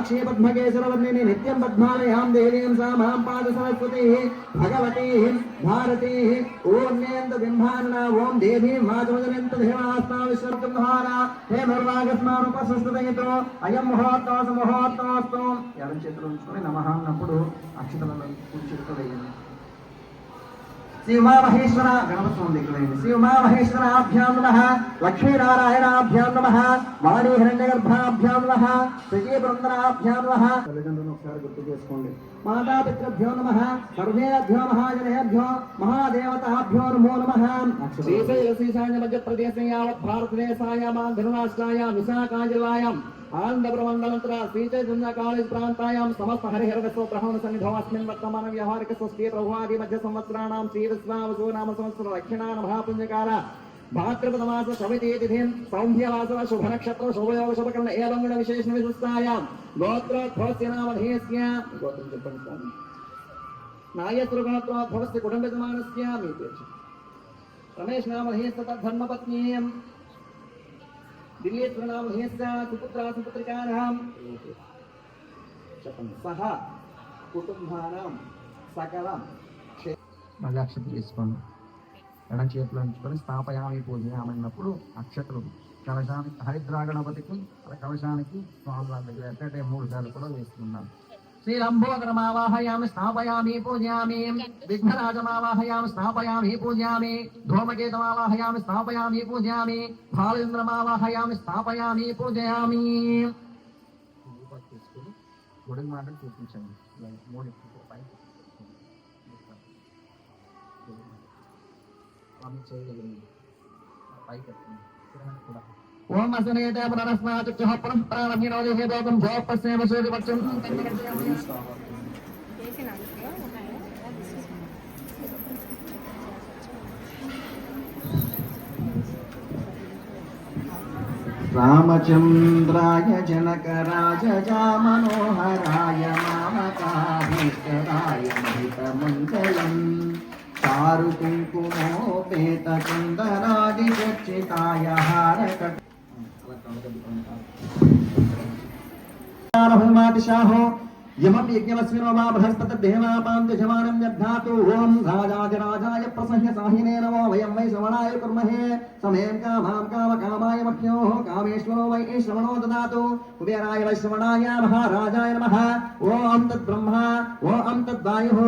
साक्षी पद्मकेशरवर्णिनि नित्यं पद्मालयां देवीं सा मां पाद सरस्वती भगवती भारती ओम नेन्द्र बिंभानना ओम देवी माधुजनेन्द्र देवास्ता विश्वकुमारा हे निर्वागस्मानु उपसुष्टुदयतो अयं मुहूर्तोऽस्तु यारं చేతులు ఉంచుకొని నమః అన్నప్పుడు అక్షతలను కూర్చుకోలేయండి श्री उमा महेश्वर गणपति स्वामी देखिए श्री उमा महेश्वराभ्यां नमः लक्ष्मी नारायणाभ्यां नमः वाणी हिरण्यगर्भाभ्यां नमः सजी बृंदनाभ्यां नमः तल्लिదండ్రులను ఒకసారి గుర్తు చేసుకోండి माता पितृभ्यो नमः सर्वेभ्यो महाजनेभ्यो महादेवताभ्यो नमो नमः श्रीशैलश्रीशान्य मध्य प्रदेश यावत् भारतदेशायां धनुराष्ट्रायां विशाखाजिल्लायां आनंदप्रमंडलंतर श्रीचैतन्य कॉलेज प्रांतायां समस्त हरिहरविश्व ब्रह्मण सन्निधौ अस्मिन् वर्तमान व्यवहारिक स्वस्ति प्रभुवादि मध्य संवत्सराणां श्रीविश्वावसु नाम संवत्सर दक्षिणान महापुण्यकाल भाद्रपदमास सविति तिथिं सौम्यवासव शुभ नक्षत्र शुभयोग शुभकर्ण एवं गुण विशेषण विशिष्टायां गोत्रोद्भवस्य नामधेयस्य गोत्रं చెప్పండి స్వామి నాయత్ర గోత్రోద్భవस्य కుటుంబయజమానस्य మీ పేరు రమేష్ నామధేయस्य తద్ధర్మపత్నీయం दिल्ली नाम हेस्या सुपुत्रा सुपुत्रिकानां सह कुटुंबानां सकलं మళ్ళీ అక్షతలు తీసుకోండి ఎడం చేతిలో ఉంచుకొని స్థాపయామి పూజయామి అన్నప్పుడు అక్షతలు కలశానికి హరిద్రాగణపతికి కలశానికి స్వామి వారి దగ్గర ఎక్కడే 3 సార్లు కూడా వేస్తున్నాం श्रीलंबोदरमावाहयामि स्थापयामि पूजयामि विघ्नराजमावाहयामि स्थापयामि पूजयामि धूमकेतुमावाहयामि स्थापयामि पूजयामि भालेन्द्रमावाहयामि स्थापयामि पूजयामि गुडिन माटలు చూపించండి మూడు పైకి స్వామి చేయగలిగింది పైకి కిరణం కూడా ओम असनेते पुनरस्मात् चः पुनः प्रारम्भिनोदे हेतोकं भोपस्येव सूर्यपक्षं रामचंद्राय जनकराजजा मनोहराय मामकाभीष्टराय महितमङ्गलम् चारु कुङ्कुमोपेत कुन्दरादिचर्चिताय हारकट भूमातिशाहो यमपि यज्ञमस्मिनो वा बृहस्पतिर्देवापान्तजमानं यद्धातु ओम राजाधिराजाय प्रसह्य साहिने नमो वयं वै श्रवणाय कुर्महे समें कामां कामकामाय मह्योः कामेश्वरो वै श्रवणो ददातु कुबेराय वै श्रवणाय महाराजाय नमः ओम तद्ब्रह्मा ओम तद्वायुः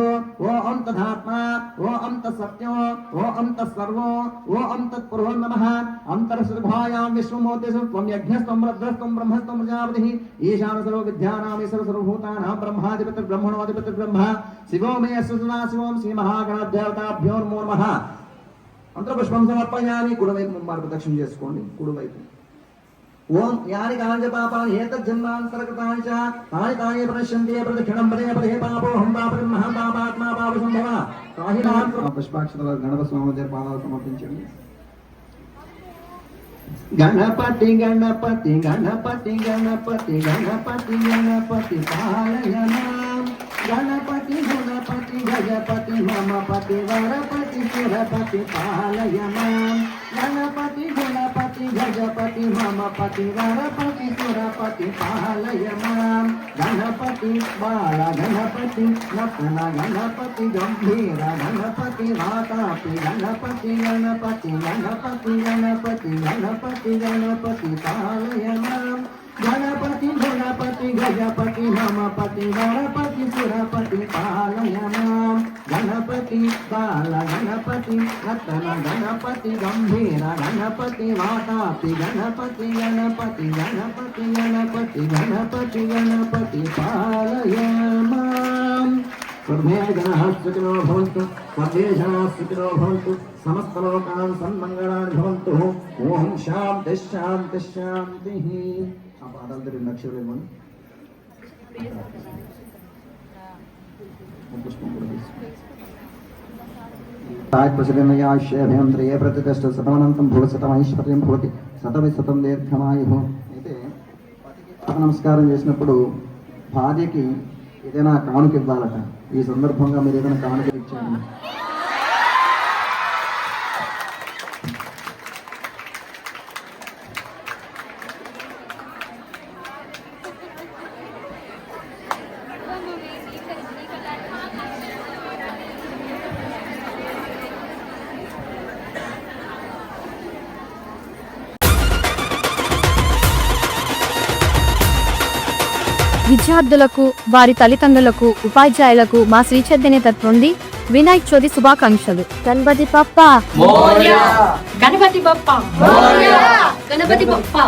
ओम तदात्मा ओम तत्सत्यो ओम तत्सर्वो ओम तत्पुरुषो नमः अन्तरसुभायां विश्वमूर्तिषु त्वं यज्ञस्त्वं रुद्रस्त्वं ब्रह्मस्त्वं प्रजापतिः ईशान सर्व विद्यानां सर्वभूतानां ब्रह्माधिपति ब्रह्मणोधिपति ब्रह्म शिवो मे सुना शिवों श्री महागणदेवताभ्यो नमो नमः अंतरपुष्पं समर्पयामि कुडवैపు ముమ్మారు ప్రదక్షిణ చేసుకోండి కుడివైపు ఓం యాని కాంజ పాపాని ఏతజ్జన్మాంతరకృతాని చ తాని తాని ప్రశ్యంతే ప్రదక్షిణం పదే పదే పాపోహం పాపం మహా పాపాత్మా పాప సంభవ తాహినాం పుష్పాక్షతల గణపతి స్వామి దగ్గర పాదాలు సమర్పించండి गणपति गणपति गणपति गणपति गणपति गणपति पालय मां गणपति गुणपति गजपति ममपति वरपति सुरपति पालय मां गणपति गुणपति गजपति ममपति वरपति सुरपति पालय मां गणपति बाल गणपति नटन गणपति गंभीर गणपति वातापि गणपति गणपति गणपति गणपति गणपति गणपति पालय मां गणपति गुणपति गजपति ममपति वरपति सुरपति पालय मां गणपति बाल गणपति नटन गणपति गंभीर गणपति वातापि गणपति गणपति गणपति गणपति गणपति गणपति पालय मां सर्वे जनाः सुखिनो भवन्तु सर्वे जनाः सुखिनो भवन्तु समस्त लोकान् सन्मङ्गलानि भवन्तु ओम शांति शांति शान्तिः ఆ పాదాలతో 2 అక్షరాలు ఇవ్వండి పుష్పం కూడా तायत् प्रसन्नयाश्यभ्यन्तरे प्रतिष्ठ शतमनन्तं भूतशतమైశ్వర్యం భవతి శతవిశతం దీర్ఘమాయుః అయితే పతికి నమస్కారం చేసినప్పుడు భార్యకి ఏదైనా కానుక ఇవ్వాలట ఈ సందర్భంగా మీరు ఏదైనా కానుక ఇచ్చారు విద్యార్థులకు, వారి తల్లిదండ్రులకు, ఉపాధ్యాయులకు మా శ్రీ చైతన్య తరఫు నుండి వినాయక చవితి శుభాకాంక్షలు. గణపతి బప్పా గణపతి బప్పా గణపతి బప్పా